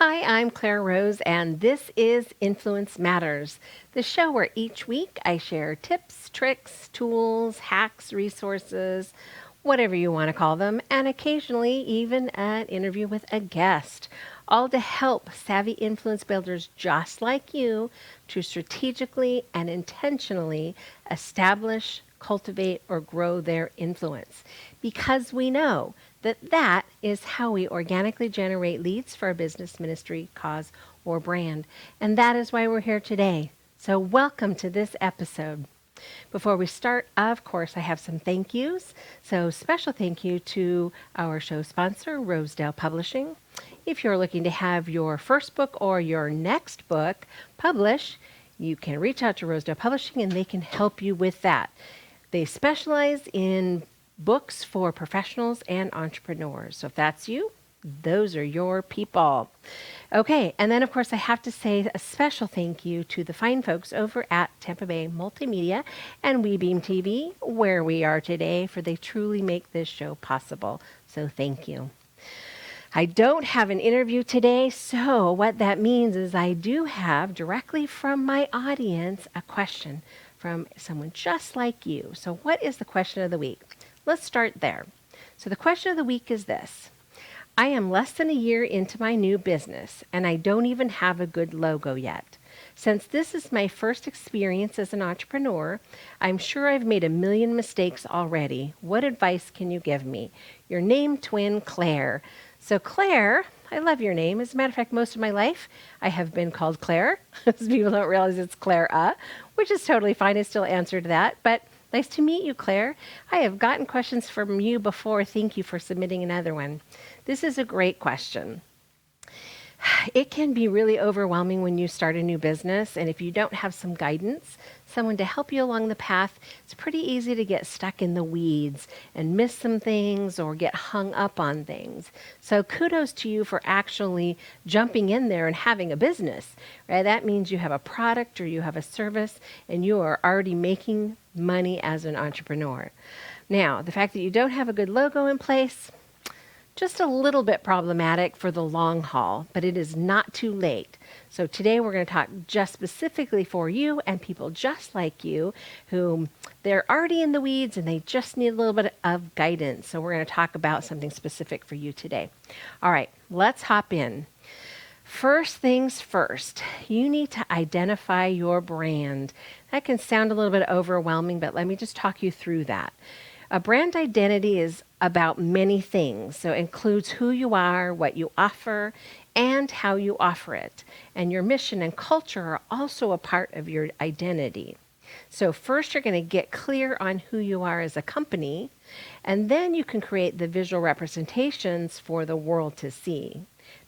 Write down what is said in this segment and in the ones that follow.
Hi, I'm Clara Rose, and this is Influence Matters, the show where each week I share tips, tricks, tools, hacks, resources, whatever you want to call them, and occasionally even an interview with a guest, all to help savvy influence builders just like you to strategically and intentionally establish, cultivate, or grow their influence. Because we know that is how we organically generate leads for a business, ministry, cause, or brand. And that is why we're here today. So welcome to this episode. Before we start, of course, I have some thank yous. So special thank you to our show sponsor, Rosedale Publishing. If you're looking to have your first book or your next book published, you can reach out to Rosedale Publishing and they can help you with that. They specialize in books for professionals and entrepreneurs. So if that's you, those are your people. Okay, and then of course I have to say a special thank you to the fine folks over at Tampa Bay Multimedia and WeBeam TV, where we are today, for they truly make this show possible. So thank you. I don't have an interview today, so what that means is I do have directly from my audience a question from someone just like you. So what is the question of the week? Let's start there. So the question of the week is this. I am less than a year into my new business, and I don't even have a good logo yet. Since this is my first experience as an entrepreneur, I'm sure I've made a million mistakes already. What advice can you give me? Your name twin, Claire. So Claire, I love your name. As a matter of fact, most of my life I have been called Claire. People don't realize it's Clara, which is totally fine. I still answer to that, but nice to meet you, Claire. I have gotten questions from you before. Thank you for submitting another one. This is a great question. It can be really overwhelming when you start a new business, and if you don't have some guidance, someone to help you along the path, it's pretty easy to get stuck in the weeds and miss some things or get hung up on things. So kudos to you for actually jumping in there and having a business, right? That means you have a product or you have a service and you are already making money as an entrepreneur. Now, the fact that you don't have a good logo in place, just a little bit problematic for the long haul, but it is not too late. So today we're going to talk just specifically for you and people just like you who they're already in the weeds and they just need a little bit of guidance. So we're going to talk about something specific for you today. All right, let's hop in. First things first, you need to identify your brand. That can sound a little bit overwhelming, but let me just talk you through that. A brand identity is about many things. So it includes who you are, what you offer, and how you offer it. And your mission and culture are also a part of your identity. So first you're going to get clear on who you are as a company, and then you can create the visual representations for the world to see.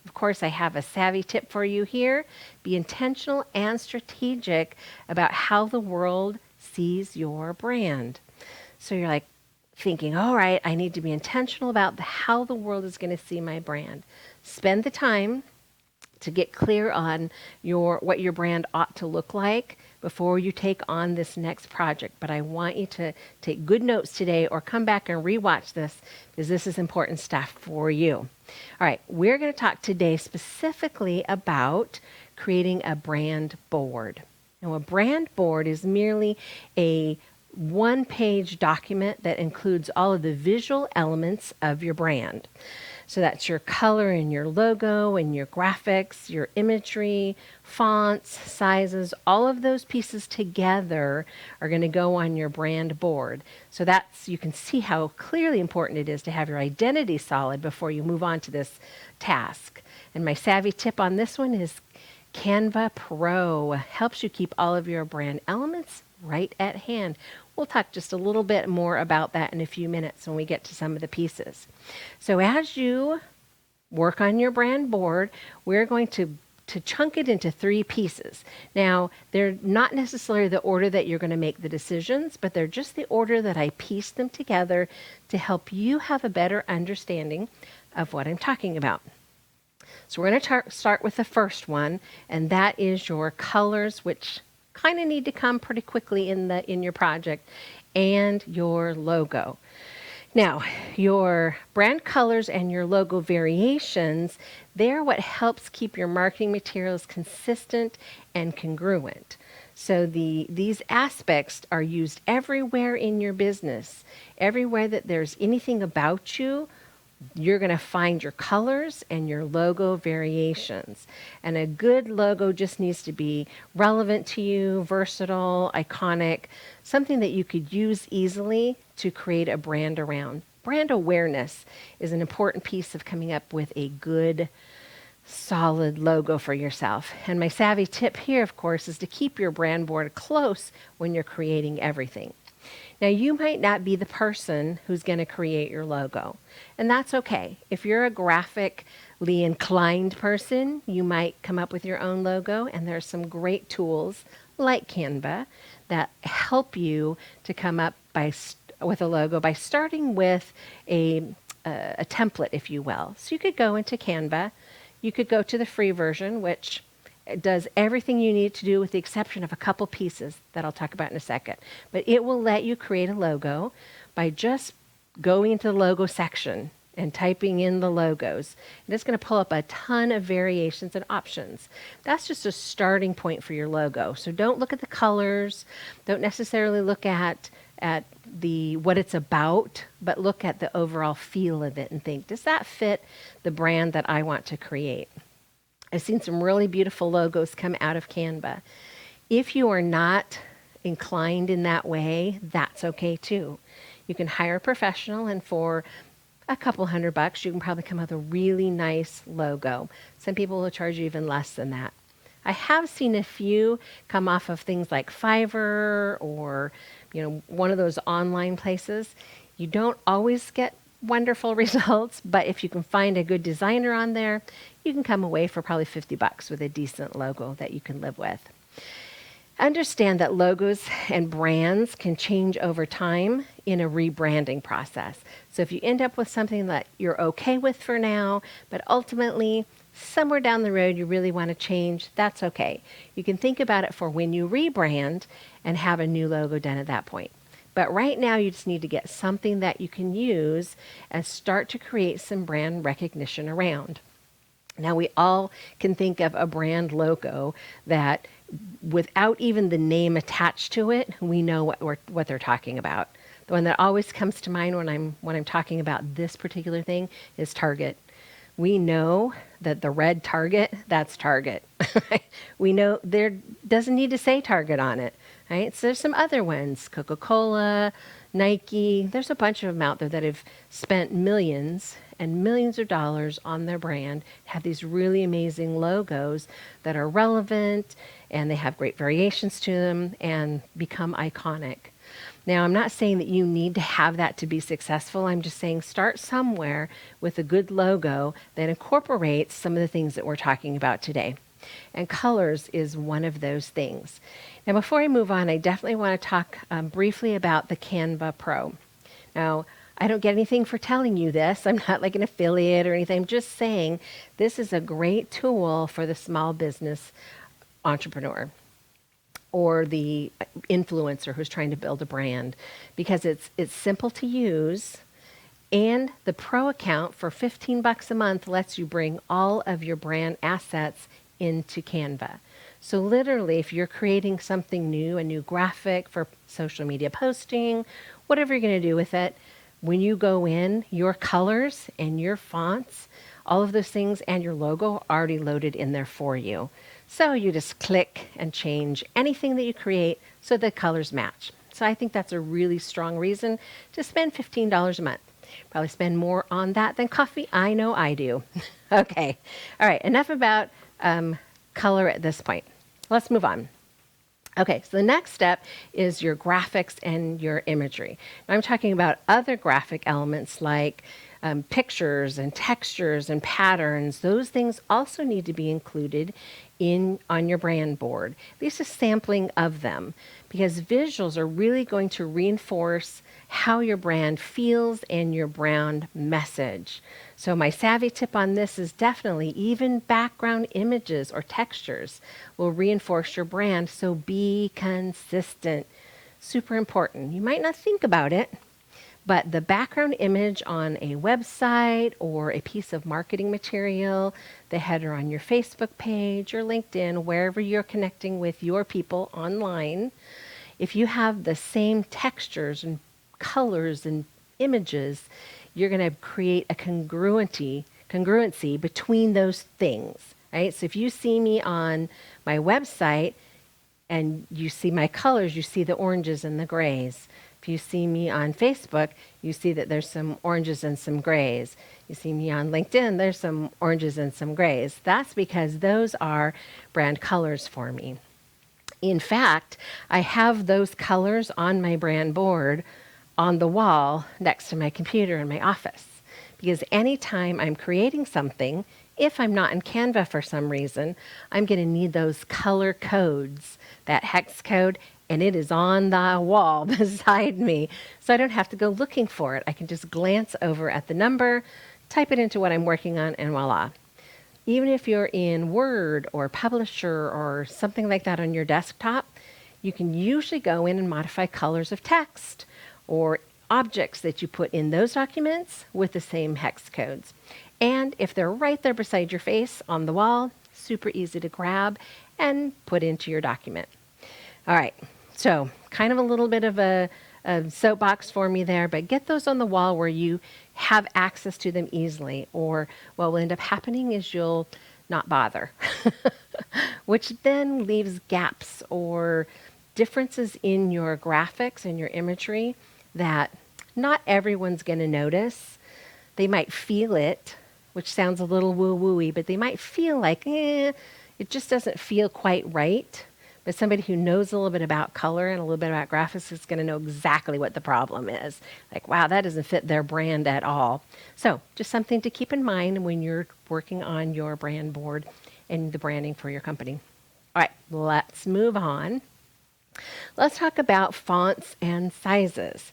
Of course, I have a savvy tip for you here. Be intentional and strategic about how the world sees your brand. So you're like, thinking, all right, I need to be intentional about how the world is going to see my brand. Spend the time to get clear on what your brand ought to look like before you take on this next project. But I want you to take good notes today or come back and rewatch this because this is important stuff for you. All right, we're going to talk today specifically about creating a brand board. Now, a brand board is merely a one-page document that includes all of the visual elements of your brand. So that's your color and your logo and your graphics, your imagery, fonts, sizes, all of those pieces together are going to go on your brand board. So you can see how clearly important it is to have your identity solid before you move on to this task. And my savvy tip on this one is Canva Pro helps you keep all of your brand elements right at hand. We'll talk just a little bit more about that in a few minutes when we get to some of the pieces. So as you work on your brand board, we're going to chunk it into 3 pieces. Now, they're not necessarily the order that you're going to make the decisions, but they're just the order that I pieced them together to help you have a better understanding of what I'm talking about. So we're going to start with the first one, and that is your colors, which kind of need to come pretty quickly in your project, and your logo. Now, your brand colors and your logo variations, they're what helps keep your marketing materials consistent and congruent. So these aspects are used everywhere in your business. Everywhere that there's anything about you, you're going to find your colors and your logo variations. And a good logo just needs to be relevant to you, versatile, iconic, something that you could use easily to create a brand around. Brand awareness is an important piece of coming up with a good, solid logo for yourself. And my savvy tip here, of course, is to keep your brand board close when you're creating everything. Now, you might not be the person who's going to create your logo, and that's okay. If you're a graphically inclined person, you might come up with your own logo, and there are some great tools like Canva that help you to come up with a logo by starting with a template, if you will. So you could go into Canva, you could go to the free version, which does everything you need to do with the exception of a couple pieces that I'll talk about in a second. But it will let you create a logo by just going into the logo section and typing in the logos. And it's going to pull up a ton of variations and options. That's just a starting point for your logo. So don't look at the colors. Don't necessarily look at what it's about, but look at the overall feel of it and think, does that fit the brand that I want to create? I've seen some really beautiful logos come out of Canva. If you are not inclined in that way, that's okay too. You can hire a professional, and for a couple $100, you can probably come up with a really nice logo. Some people will charge you even less than that. I have seen a few come off of things like Fiverr or, one of those online places. You don't always get wonderful results, but if you can find a good designer on there, you can come away for probably $50 with a decent logo that you can live with. Understand that logos and brands can change over time in a rebranding process. So if you end up with something that you're okay with for now, but ultimately somewhere down the road you really want to change, that's okay. You can think about it for when you rebrand and have a new logo done at that point. But right now you just need to get something that you can use and start to create some brand recognition around. Now, we all can think of a brand logo that without even the name attached to it, we know what they're talking about. The one that always comes to mind when I'm talking about this particular thing is Target. We know that the red Target, that's Target. We know there doesn't need to say Target on it, right? So there's some other ones, Coca-Cola, Nike. There's a bunch of them out there that have spent millions and millions of dollars on their brand, have these really amazing logos that are relevant, and they have great variations to them and become iconic. Now, I'm not saying that you need to have that to be successful. I'm just saying start somewhere with a good logo that incorporates some of the things that we're talking about today. And colors is one of those things. Now, before I move on, I definitely want to talk briefly about the Canva Pro. Now, I don't get anything for telling you this. I'm not like an affiliate or anything. I'm just saying this is a great tool for the small business entrepreneur or the influencer who's trying to build a brand, because it's simple to use, and the Pro account for $15 a month lets you bring all of your brand assets into Canva. So literally, if you're creating something new, a new graphic for social media posting, whatever you're going to do with it, when you go in, your colors and your fonts, all of those things and your logo are already loaded in there for you. So you just click and change anything that you create so the colors match. So I think that's a really strong reason to spend $15 a month. Probably spend more on that than coffee. I know I do. Okay. All right. Enough about color at this point. Let's move on. Okay, so the next step is your graphics and your imagery. Now, I'm talking about other graphic elements like pictures and textures and patterns. Those things also need to be included on your brand board. At least a sampling of them, because visuals are really going to reinforce how your brand feels and your brand message. So my savvy tip on this is definitely even background images or textures will reinforce your brand, so be consistent. Super important. You might not think about it, but the background image on a website or a piece of marketing material, the header on your Facebook page or LinkedIn, wherever you're connecting with your people online, if you have the same textures and colors and images, you're going to create a congruency between those things, right? So if you see me on my website and you see my colors, you see the oranges and the grays. If you see me on Facebook, you see that there's some oranges and some grays. You see me on LinkedIn, there's some oranges and some grays. That's because those are brand colors for me. In fact, I have those colors on my brand board on the wall next to my computer in my office. Because anytime I'm creating something, if I'm not in Canva for some reason, I'm going to need those color codes, that hex code, and it is on the wall beside me. So I don't have to go looking for it. I can just glance over at the number, type it into what I'm working on, and voila. Even if you're in Word or Publisher or something like that on your desktop, you can usually go in and modify colors of text or objects that you put in those documents with the same hex codes. And if they're right there beside your face on the wall, super easy to grab and put into your document. All right, so kind of a little bit of a soapbox for me there, but get those on the wall where you have access to them easily, or what will end up happening is you'll not bother, which then leaves gaps or differences in your graphics and your imagery that not everyone's going to notice. They might feel it, which sounds a little woo-wooey, but they might feel like, it just doesn't feel quite right. But somebody who knows a little bit about color and a little bit about graphics is going to know exactly what the problem is. Like, wow, that doesn't fit their brand at all. So just something to keep in mind when you're working on your brand board and the branding for your company. All right, let's move on. Let's talk about fonts and sizes.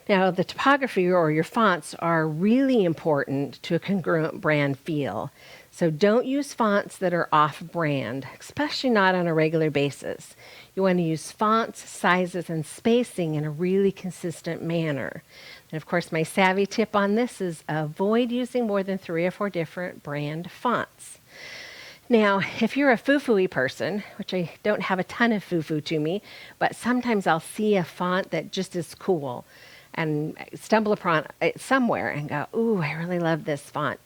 Now, the typography or your fonts are really important to a congruent brand feel. So don't use fonts that are off-brand, especially not on a regular basis. You want to use fonts, sizes, and spacing in a really consistent manner. And of course, my savvy tip on this is avoid using more than 3 or 4 different brand fonts. Now, if you're a foo-foo-y person, which I don't have a ton of foo-foo to me, but sometimes I'll see a font that just is cool and stumble upon it somewhere and go, ooh, I really love this font.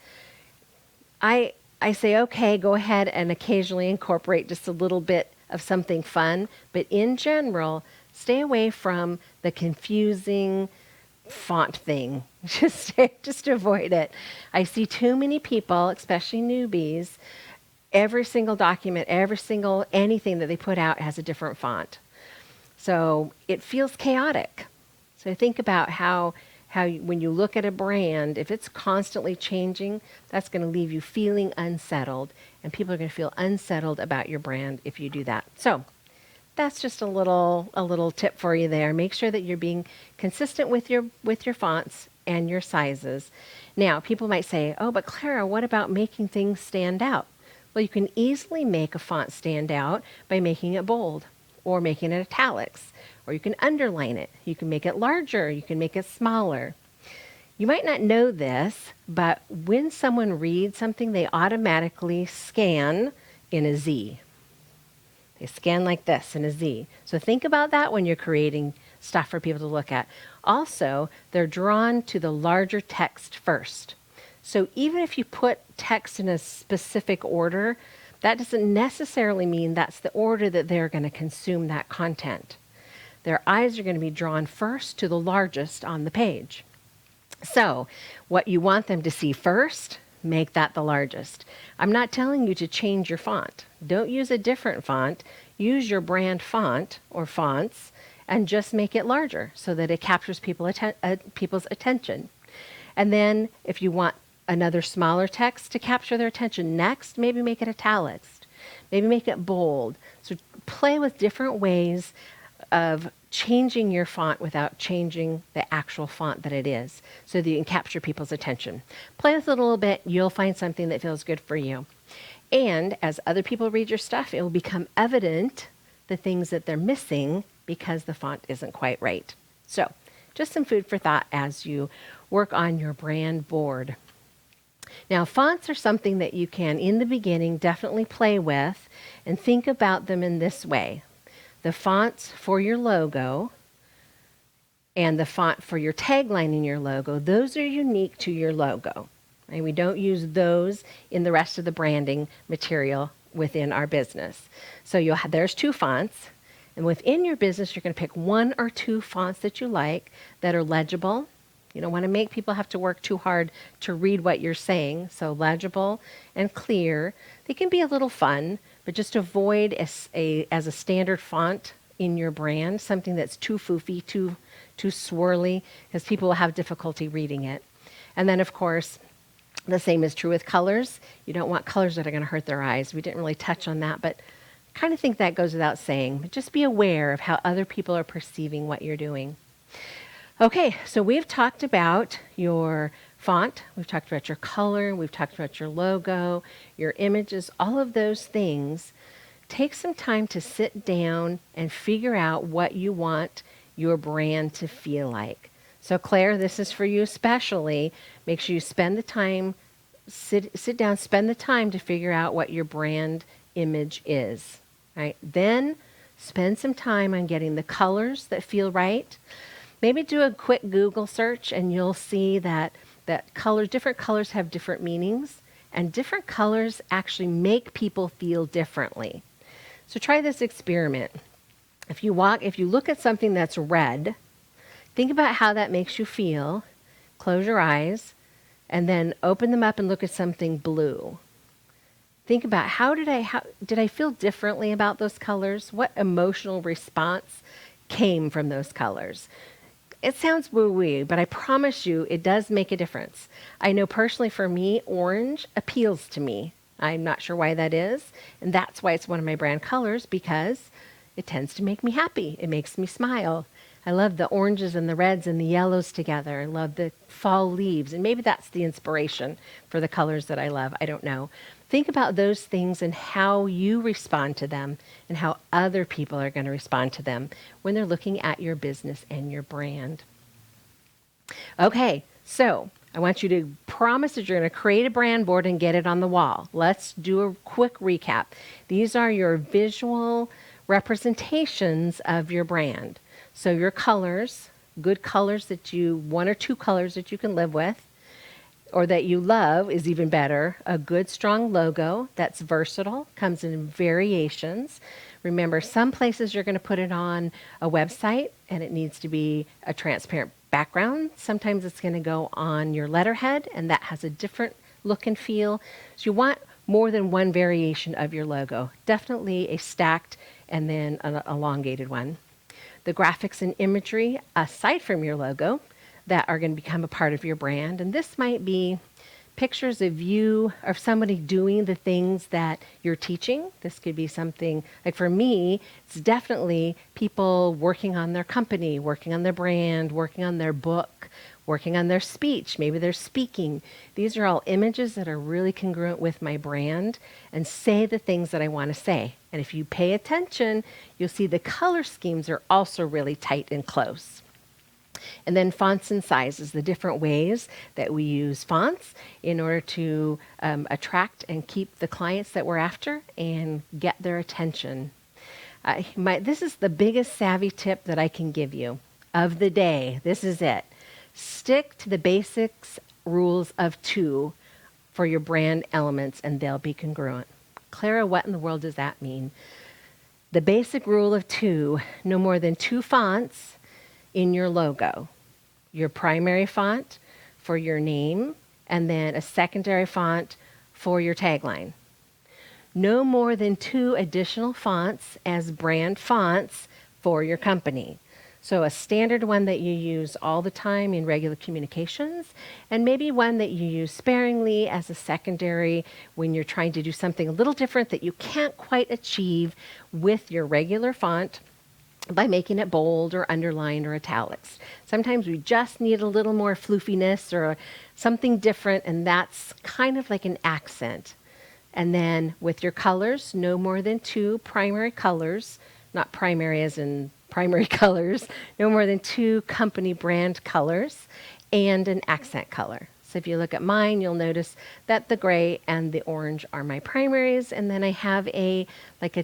I say, okay, go ahead and occasionally incorporate just a little bit of something fun, but in general, stay away from the confusing font thing. Just avoid it. I see too many people, especially newbies, every single document, anything that they put out has a different font. So it feels chaotic. So think about how when you look at a brand, if it's constantly changing, that's going to leave you feeling unsettled, and people are going to feel unsettled about your brand if you do that. So that's just a little tip for you there. Make sure that you're being consistent with your fonts and your sizes. Now, people might say, "Oh, but Clara, what about making things stand out?" Well, you can easily make a font stand out by making it bold or making it italics, or you can underline it. You can make it larger. You can make it smaller. You might not know this, but when someone reads something, they automatically scan in a Z. They scan like this in a Z. So think about that when you're creating stuff for people to look at. Also, they're drawn to the larger text first. So even if you put text in a specific order, that doesn't necessarily mean that's the order that they're going to consume that content. Their eyes are going to be drawn first to the largest on the page. So, what you want them to see first, make that the largest. I'm not telling you to change your font. Don't use a different font. Use your brand font or fonts and just make it larger so that it captures people's attention. And then if you want another smaller text to capture their attention next, maybe make it italics. Maybe make it bold. So play with different ways of changing your font without changing the actual font that it is so that you can capture people's attention. Play with it a little bit. You'll find something that feels good for you. And as other people read your stuff, it will become evident the things that they're missing because the font isn't quite right. So just some food for thought as you work on your brand board. Now, fonts are something that you can, in the beginning, definitely play with and think about them in this way. The fonts for your logo and the font for your tagline in your logo, those are unique to your logo. And we don't use those in the rest of the branding material within our business. So there's 2 fonts. And within your business, you're going to pick 1 or 2 fonts that you like that are legible. You don't want to make people have to work too hard to read what you're saying. So legible and clear. They can be a little fun, but just avoid as a standard font in your brand, something that's too foofy, too swirly, because people will have difficulty reading it. And then, of course, the same is true with colors. You don't want colors that are going to hurt their eyes. We didn't really touch on that, but I kind of think that goes without saying. But just be aware of how other people are perceiving what you're doing. Okay, so we've talked about your font, we've talked about your color, we've talked about your logo, your images, all of those things. Take some time to sit down and figure out what you want your brand to feel like. So Claire, this is for you especially. Make sure you spend the time, sit down, spend the time to figure out what your brand image is. Right? Then spend some time on getting the colors that feel right. Maybe do a quick Google search and you'll see that different colors have different meanings, and different colors actually make people feel differently. So try this experiment. If you look at something that's red, think about how that makes you feel. Close your eyes and then open them up and look at something blue. Think about how did I feel differently about those colors? What emotional response came from those colors? It sounds woo-woo, but I promise you it does make a difference. I know personally for me, orange appeals to me. I'm not sure why that is, and that's why it's one of my brand colors, because it tends to make me happy. It makes me smile. I love the oranges and the reds and the yellows together. I love the fall leaves, and maybe that's the inspiration for the colors that I love. I don't know. Think about those things and how you respond to them and how other people are going to respond to them when they're looking at your business and your brand. Okay, so I want you to promise that you're going to create a brand board and get it on the wall. Let's do a quick recap. These are your visual representations of your brand. So your colors, good colors 1 or 2 colors that you can live with, or that you love is even better. A good, strong logo that's versatile, comes in variations. Remember, some places you're going to put it on a website and it needs to be a transparent background. Sometimes it's going to go on your letterhead and that has a different look and feel. So you want more than one variation of your logo. Definitely a stacked and then an elongated one. The graphics and imagery, aside from your logo, that are going to become a part of your brand. And this might be pictures of you or somebody doing the things that you're teaching. This could be something like, for me, it's definitely people working on their company, working on their brand, working on their book, working on their speech. Maybe they're speaking. These are all images that are really congruent with my brand and say the things that I want to say. And if you pay attention, you'll see the color schemes are also really tight and close. And then fonts and sizes, the different ways that we use fonts in order to attract and keep the clients that we're after and get their attention. This is the biggest savvy tip that I can give you. of the day. This is it. Stick to the basics rules of two for your brand elements, and they'll be congruent. Clara, what in the world does that mean? The basic rule of two: no more than two fonts in your logo. Your primary font for your name, and then a secondary font for your tagline. No more than two additional fonts as brand fonts for your company. So a standard one that you use all the time in regular communications, and maybe one that you use sparingly as a secondary when you're trying to do something a little different that you can't quite achieve with your regular font by making it bold or underlined or italics. Sometimes we just need a little more floofiness or something different, and that's kind of like an accent. And then with your colors, no more than two primary colors, not primary as in primary colors, no more than two company brand colors, and an accent color. So if you look at mine, you'll notice that the gray and the orange are my primaries, and then I have a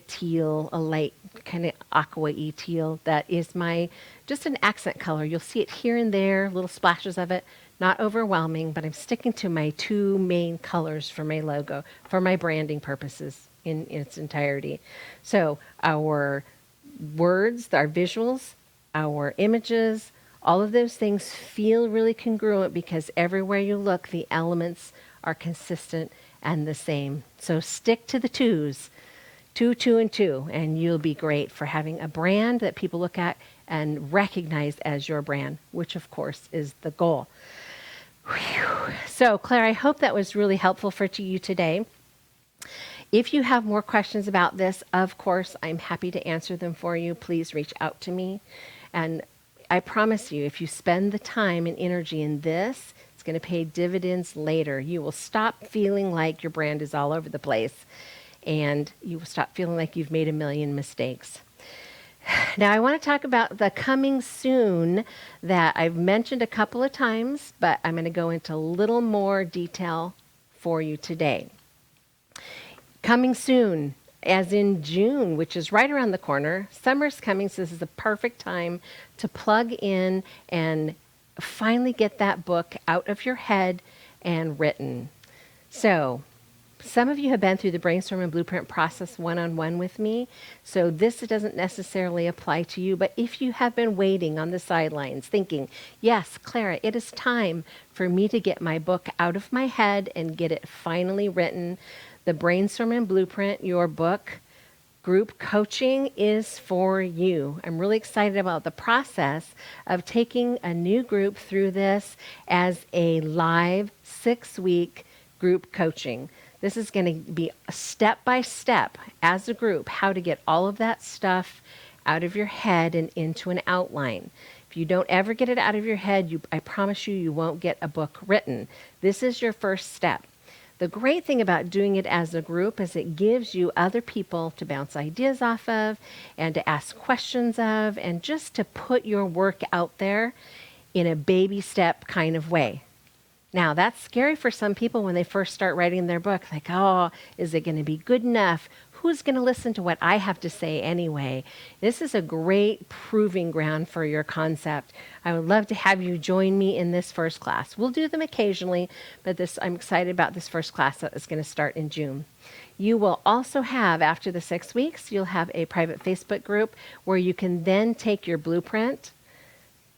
teal, a light kind of aqua-y teal that is my just an accent color. You'll see it here and there, little splashes of it, not overwhelming, but I'm sticking to my two main colors for my logo, for my branding purposes in its entirety. So our words, our visuals, our images, all of those things feel really congruent because everywhere you look, the elements are consistent and the same. So stick to the twos, two, two, and two, and you'll be great for having a brand that people look at and recognize as your brand, which of course is the goal. Whew. So Claire, I hope that was really helpful for you today. If you have more questions about this, of course, I'm happy to answer them for you. Please reach out to me. And I promise you, if you spend the time and energy in this, it's going to pay dividends later. You will stop feeling like your brand is all over the place, and you will stop feeling like you've made a million mistakes. Now, I want to talk about the coming soon that I've mentioned a couple of times, but I'm going to go into a little more detail for you today. Coming soon, as in June, which is right around the corner. Summer's coming, so this is the perfect time to plug in and finally get that book out of your head and written. So, some of you have been through the brainstorm and blueprint process one-on-one with me, so this doesn't necessarily apply to you, but if you have been waiting on the sidelines thinking, yes, Clara, it is time for me to get my book out of my head and get it finally written, the brainstorm and blueprint, your book, group coaching is for you. I'm really excited about the process of taking a new group through this as a live 6-week group coaching. This is going to be step by step as a group, how to get all of that stuff out of your head and into an outline. If you don't ever get it out of your head, I promise you won't get a book written. This is your first step. The great thing about doing it as a group is it gives you other people to bounce ideas off of and to ask questions of and just to put your work out there in a baby step kind of way. Now, that's scary for some people when they first start writing their book. Like, oh, is it going to be good enough? Who's going to listen to what I have to say anyway? This is a great proving ground for your concept. I would love to have you join me in this first class. We'll do them occasionally, but I'm excited about this first class that is going to start in June. You will also have, after the 6 weeks, you'll have a private Facebook group where you can then take your blueprint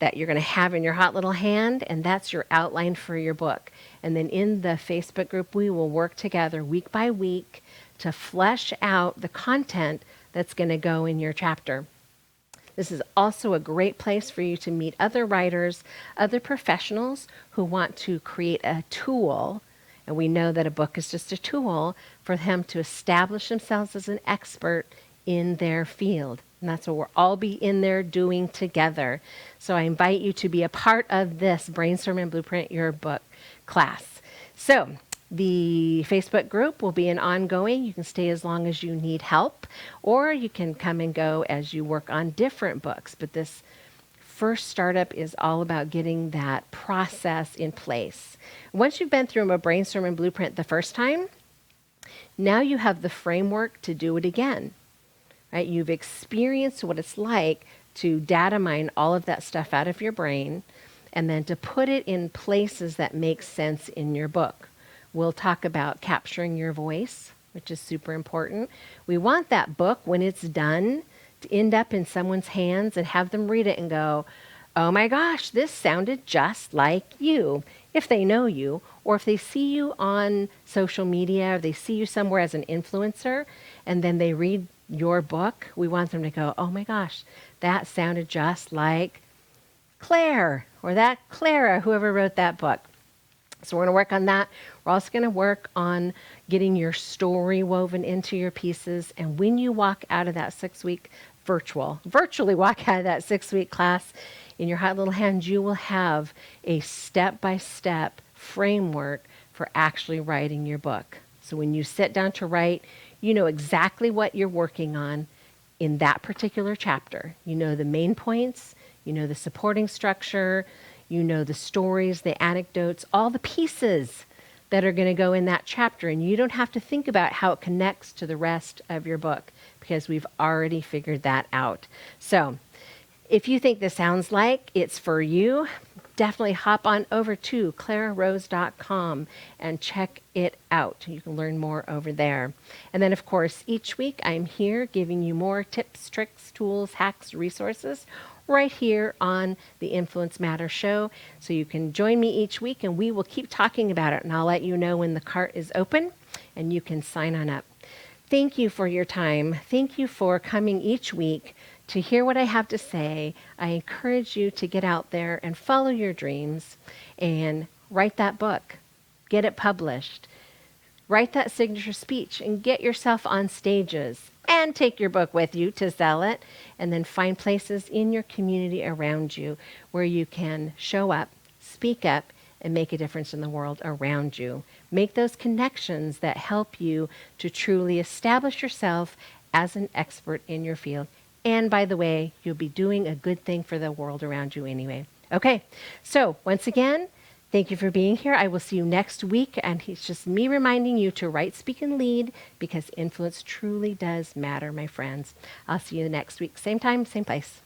that you're going to have in your hot little hand, and that's your outline for your book. And then in the Facebook group, we will work together week by week to flesh out the content that's going to go in your chapter. This is also a great place for you to meet other writers, other professionals who want to create a tool, and we know that a book is just a tool for them to establish themselves as an expert in their field. And that's what we'll all be in there doing together. So I invite you to be a part of this Brainstorm and Blueprint Your Book class. So the Facebook group will be an ongoing. You can stay as long as you need help, or you can come and go as you work on different books. But this first startup is all about getting that process in place. Once you've been through a Brainstorm and Blueprint the first time, now you have the framework to do it again. Right? You've experienced what it's like to data mine all of that stuff out of your brain and then to put it in places that make sense in your book. We'll talk about capturing your voice, which is super important. We want that book, when it's done, to end up in someone's hands and have them read it and go, oh my gosh, this sounded just like you, if they know you, or if they see you on social media, or they see you somewhere as an influencer, and then they read your book, we want them to go, oh my gosh, that sounded just like Claire, or that Clara, whoever wrote that book. So we're going to work on that. We're also going to work on getting your story woven into your pieces. And when you walk out of that 6-week virtually walk out of that 6-week class, in your hot little hands, you will have a step-by-step framework for actually writing your book. So when you sit down to write, you know exactly what you're working on in that particular chapter. You know the main points, you know the supporting structure, you know the stories, the anecdotes, all the pieces that are going to go in that chapter. And you don't have to think about how it connects to the rest of your book because we've already figured that out. So if you think this sounds like it's for you, definitely hop on over to clararose.com and check it out. You can learn more over there. And then, of course, each week I'm here giving you more tips, tricks, tools, hacks, resources right here on the Influence Matters show. So you can join me each week and we will keep talking about it. And I'll let you know when the cart is open and you can sign on up. Thank you for your time. Thank you for coming each week to hear what I have to say. I encourage you to get out there and follow your dreams and write that book, get it published, write that signature speech and get yourself on stages and take your book with you to sell it, and then find places in your community around you where you can show up, speak up, and make a difference in the world around you. Make those connections that help you to truly establish yourself as an expert in your field. And by the way, you'll be doing a good thing for the world around you anyway. Okay, so once again, thank you for being here. I will see you next week. And it's just me reminding you to write, speak, and lead because influence truly does matter, my friends. I'll see you next week. Same time, same place.